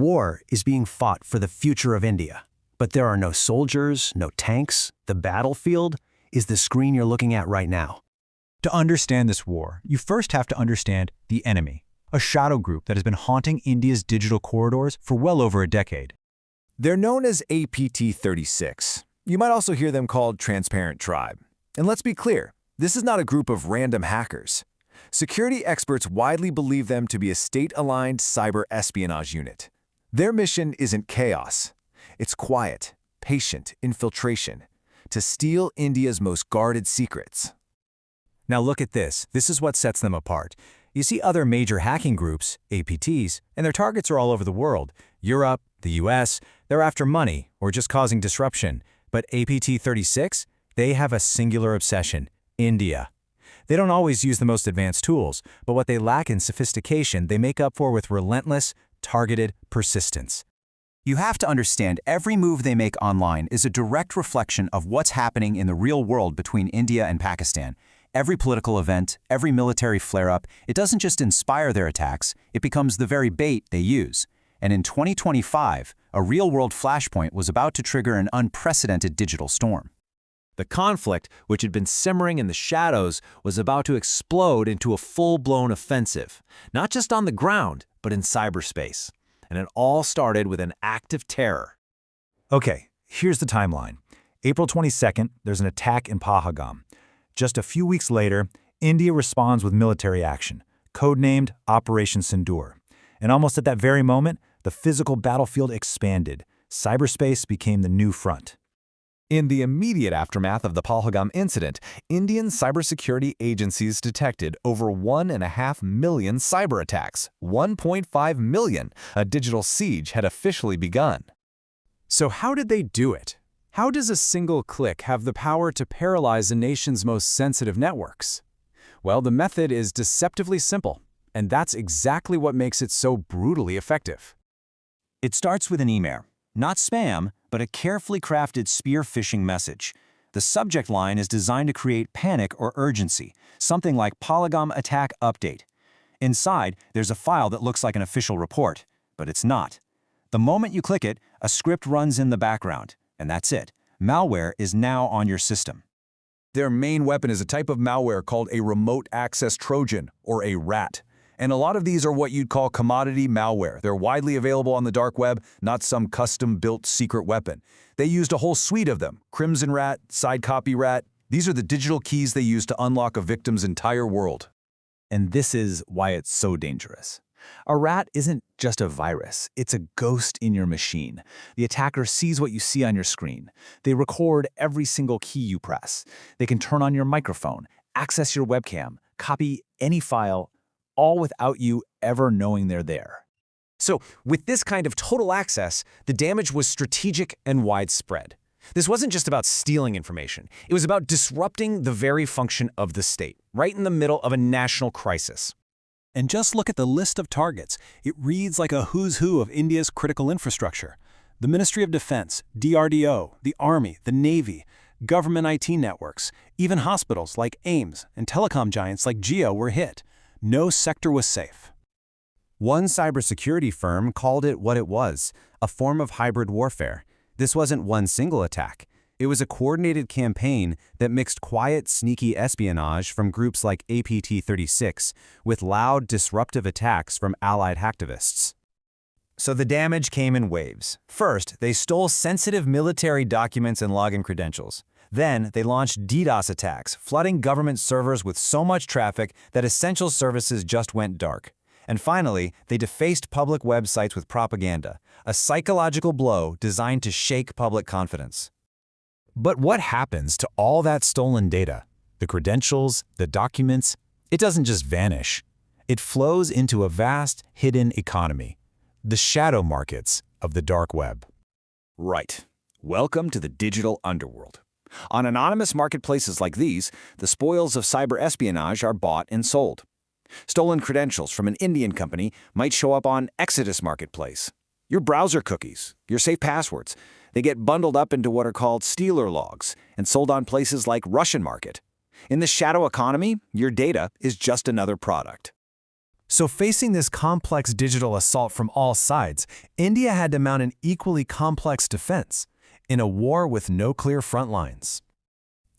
war is being fought for the future of India. But there are no soldiers, no tanks. The battlefield is the screen you're looking at right now. To understand this war, you first have to understand the enemy, a shadow group that has been haunting India's digital corridors for well over a decade. They're known as APT-36. You might also hear them called Transparent Tribe. And let's be clear, this is not a group of random hackers. Security experts widely believe them to be a state-aligned cyber espionage unit. Their mission isn't chaos. It's quiet, patient infiltration to steal India's most guarded secrets. Now look at this. This is what sets them apart. You see other major hacking groups, APTs, and their targets are all over the world. Europe, the US, they're after money or just causing disruption. But APT-36, they have a singular obsession: India. They don't always use the most advanced tools, but what they lack in sophistication, they make up for with relentless, targeted persistence. You have to understand every move they make online is a direct reflection of what's happening in the real world between India and Pakistan. Every political event, every military flare-up, it doesn't just inspire their attacks, it becomes the very bait they use. And in 2025, a real-world flashpoint was about to trigger an unprecedented digital storm. The conflict, which had been simmering in the shadows, was about to explode into a full-blown offensive, not just on the ground, but in cyberspace. And it all started with an act of terror. Okay, here's the timeline. April 22nd, there's an attack in Pahalgam. Just a few weeks later, India responds with military action, codenamed Operation Sindoor. And almost at that very moment, the physical battlefield expanded. Cyberspace became the new front. In the immediate aftermath of the Pahalgam incident, Indian cybersecurity agencies detected over 1.5 million cyber attacks. 1.5 million. A digital siege had officially begun. So how did they do it? How does a single click have the power to paralyze a nation's most sensitive networks? Well, the method is deceptively simple, and that's exactly what makes it so brutally effective. It starts with an email. Not spam, but a carefully crafted spear phishing message. The subject line is designed to create panic or urgency, something like Pahalgam attack update. Inside, there's a file that looks like an official report, but it's not. The moment you click it, a script runs in the background, and that's it. Malware is now on your system. Their main weapon is a type of malware called a remote access Trojan, or a RAT. And a lot of these are what you'd call commodity malware. They're widely available on the dark web, not some custom-built secret weapon. They used a whole suite of them: Crimson Rat, Side Copy Rat. These are the digital keys they use to unlock a victim's entire world. And this is why it's so dangerous. A rat isn't just a virus, it's a ghost in your machine. The attacker sees what you see on your screen. They record every single key you press. They can turn on your microphone, access your webcam, copy any file, all without you ever knowing they're there. So, with this kind of total access, the damage was strategic and widespread. This wasn't just about stealing information. It was about disrupting the very function of the state, right in the middle of a national crisis. And just look at the list of targets. It reads like a who's who of India's critical infrastructure. The Ministry of Defense, DRDO, the Army, the Navy, government IT networks, even hospitals like AIMS and telecom giants like Jio were hit. No sector was safe. One cybersecurity firm called it what it was: a form of hybrid warfare. This wasn't one single attack. It was a coordinated campaign that mixed quiet, sneaky espionage from groups like APT-36 with loud, disruptive attacks from allied hacktivists. So the damage came in waves. First, they stole sensitive military documents and login credentials. Then, they launched DDoS attacks, flooding government servers with so much traffic that essential services just went dark. And finally, they defaced public websites with propaganda, a psychological blow designed to shake public confidence. But what happens to all that stolen data? The credentials, the documents? It doesn't just vanish. It flows into a vast, hidden economy. The shadow markets of the dark web. Right. Welcome to the digital underworld. On anonymous marketplaces like these, the spoils of cyber espionage are bought and sold. Stolen credentials from an Indian company might show up on Exodus Marketplace. Your browser cookies, your safe passwords, they get bundled up into what are called stealer logs and sold on places like Russian Market. In the shadow economy, your data is just another product. So facing this complex digital assault from all sides, India had to mount an equally complex defense in a war with no clear front lines.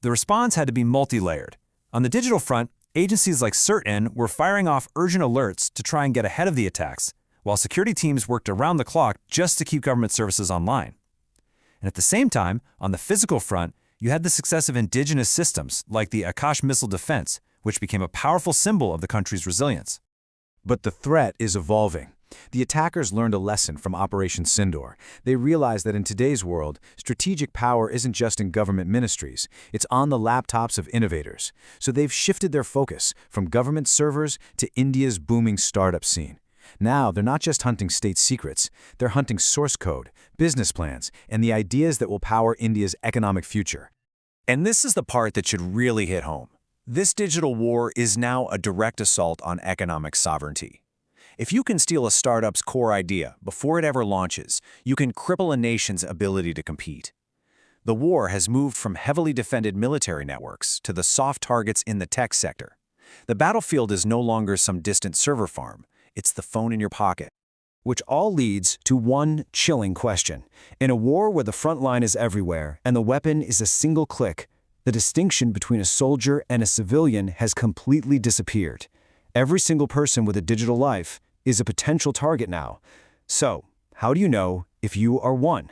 The response had to be multi-layered. On the digital front, agencies like CERT-In were firing off urgent alerts to try and get ahead of the attacks, while security teams worked around the clock just to keep government services online. And at the same time, on the physical front, you had the success of indigenous systems like the Akash missile defense, which became a powerful symbol of the country's resilience. But the threat is evolving. The attackers learned a lesson from Operation Sindoor. They realized that in today's world, strategic power isn't just in government ministries, it's on the laptops of innovators. So they've shifted their focus from government servers to India's booming startup scene. Now, they're not just hunting state secrets, they're hunting source code, business plans, and the ideas that will power India's economic future. And this is the part that should really hit home. This digital war is now a direct assault on economic sovereignty. If you can steal a startup's core idea before it ever launches, you can cripple a nation's ability to compete. The war has moved from heavily defended military networks to the soft targets in the tech sector. The battlefield is no longer some distant server farm, it's the phone in your pocket. Which all leads to one chilling question. In a war where the front line is everywhere and the weapon is a single click, the distinction between a soldier and a civilian has completely disappeared. Every single person with a digital life is a potential target now. So, how do you know if you are one?